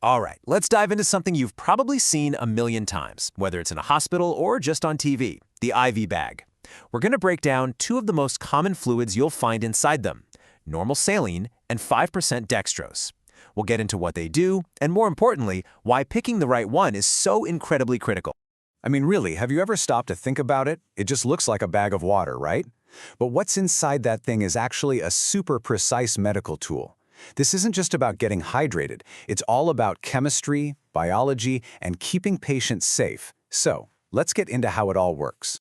All right, let's dive into something you've probably seen a million times, whether it's in a hospital or just on TV, the IV bag. We're going to break down two of the most common fluids you'll find inside them, normal saline and 5% dextrose. We'll get into what they do, and more importantly, why picking the right one is so incredibly critical. I mean, really, have you ever stopped to think about it? It just looks like a bag of water, right? But what's inside that thing is actually a super precise medical tool. This isn't just about getting hydrated. It's all about chemistry, biology, and keeping patients safe. So, let's get into how it all works.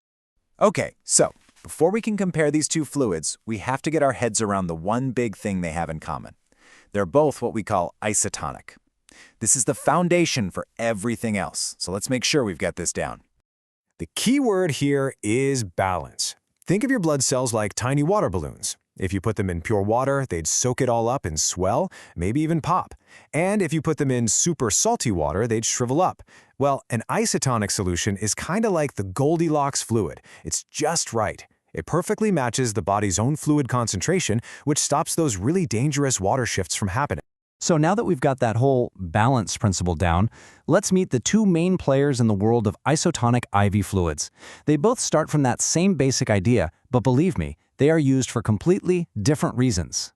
Okay, so before we can compare these two fluids, we have to get our heads around the one big thing they have in common. They're both what we call isotonic. This is the foundation for everything else, so let's make sure we've got this down. The key word here is balance. Think of your blood cells like tiny water balloons. If you put them in pure water, they'd soak it all up and swell, maybe even pop. And if you put them in super salty water, they'd shrivel up. Well, an isotonic solution is kind of like the Goldilocks fluid. It's just right. It perfectly matches the body's own fluid concentration, which stops those really dangerous water shifts from happening. So now that we've got that whole balance principle down, let's meet the two main players in the world of isotonic IV fluids. They both start from that same basic idea, but believe me, they are used for completely different reasons.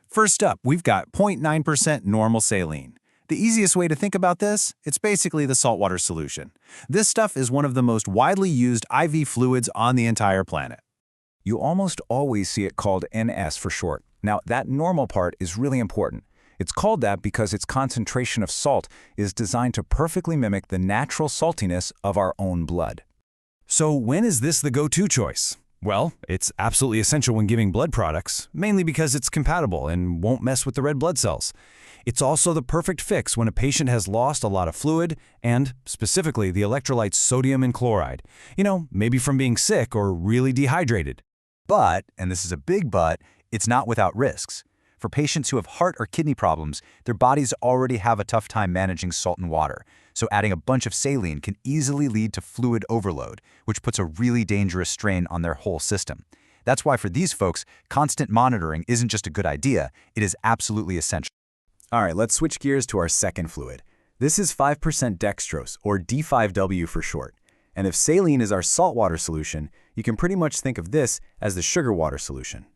First up, we've got 0.9% normal saline. The easiest way to think about this, it's basically the saltwater solution. This stuff is one of the most widely used IV fluids on the entire planet. You almost always see it called NS for short. Now, that normal part is really important. It's called that because its concentration of salt is designed to perfectly mimic the natural saltiness of our own blood. So when is this the go-to choice? Well, it's absolutely essential when giving blood products, mainly because it's compatible and won't mess with the red blood cells. It's also the perfect fix when a patient has lost a lot of fluid and, specifically, the electrolytes sodium and chloride. You know, maybe from being sick or really dehydrated. But, and this is a big but, it's not without risks. For patients who have heart or kidney problems, their bodies already have a tough time managing salt and water, so adding a bunch of saline can easily lead to fluid overload, which puts a really dangerous strain on their whole system. That's why for these folks, constant monitoring isn't just a good idea, it is absolutely essential. All right, let's switch gears to our second fluid. This is 5% dextrose, or D5W for short. And if saline is our saltwater solution, you can pretty much think of this as the sugar water solution.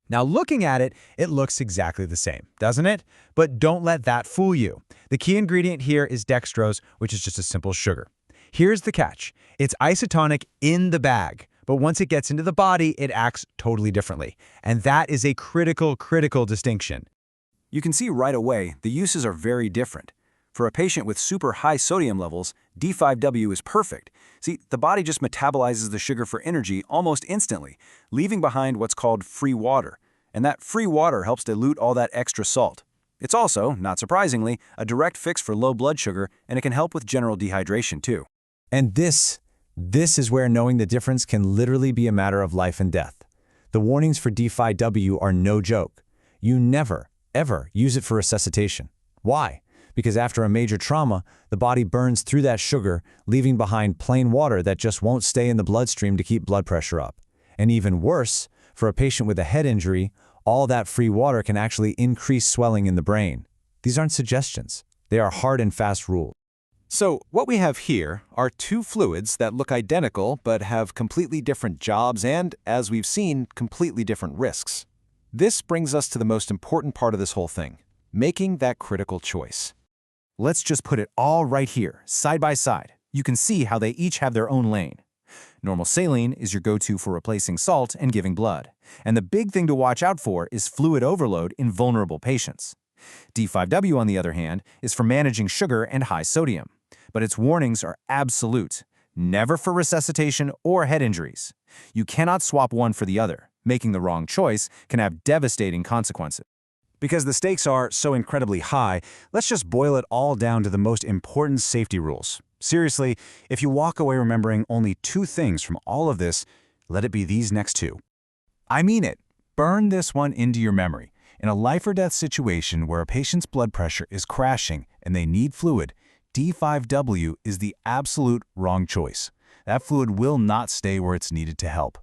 Now looking at it, it looks exactly the same, doesn't it? But don't let that fool you. The key ingredient here is dextrose, which is just a simple sugar. Here's the catch. It's isotonic in the bag, but once it gets into the body, it acts totally differently. And that is a critical distinction. You can see right away the uses are very different. For a patient with super high sodium levels, D5W is perfect. See, the body just metabolizes the sugar for energy almost instantly, leaving behind what's called free water. And that free water helps dilute all that extra salt. It's also, not surprisingly, a direct fix for low blood sugar, and it can help with general dehydration too. And this is where knowing the difference can literally be a matter of life and death. The warnings for D5W are no joke. You never, ever use it for resuscitation. Why? Because after a major trauma, the body burns through that sugar, leaving behind plain water that just won't stay in the bloodstream to keep blood pressure up. And even worse, for a patient with a head injury, all that free water can actually increase swelling in the brain. These aren't suggestions. They are hard and fast rules. So what we have here are two fluids that look identical but have completely different jobs and, as we've seen, completely different risks. This brings us to the most important part of this whole thing, making that critical choice. Let's just put it all right here, side by side. You can see how they each have their own lane. Normal saline is your go-to for replacing salt and giving blood. And the big thing to watch out for is fluid overload in vulnerable patients. D5W, on the other hand, is for managing sugar and high sodium. But its warnings are absolute. Never for resuscitation or head injuries. You cannot swap one for the other. Making the wrong choice can have devastating consequences. Because the stakes are so incredibly high, let's just boil it all down to the most important safety rules. Seriously, if you walk away remembering only two things from all of this, let it be these next two. I mean it. Burn this one into your memory. In a life or death situation where a patient's blood pressure is crashing and they need fluid, D5W is the absolute wrong choice. That fluid will not stay where it's needed to help.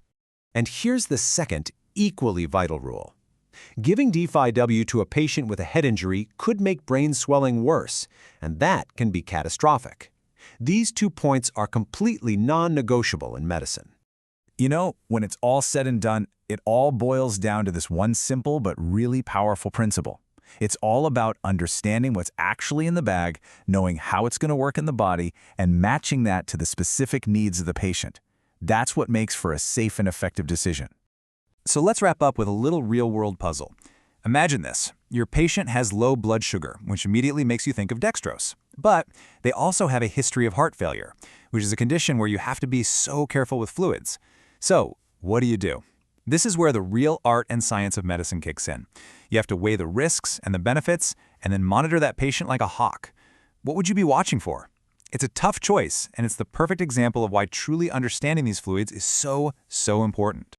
And here's the second, equally vital rule. Giving D5W to a patient with a head injury could make brain swelling worse, and that can be catastrophic. These 2 points are completely non-negotiable in medicine. You know, when it's all said and done, it all boils down to this one simple but really powerful principle. It's all about understanding what's actually in the bag, knowing how it's going to work in the body, and matching that to the specific needs of the patient. That's what makes for a safe and effective decision. So let's wrap up with a little real-world puzzle. Imagine this. Your patient has low blood sugar, which immediately makes you think of dextrose. But they also have a history of heart failure, which is a condition where you have to be so careful with fluids. So, what do? This is where the real art and science of medicine kicks in. You have to weigh the risks and the benefits, and then monitor that patient like a hawk. What would you be watching for? It's a tough choice, and it's the perfect example of why truly understanding these fluids is so important.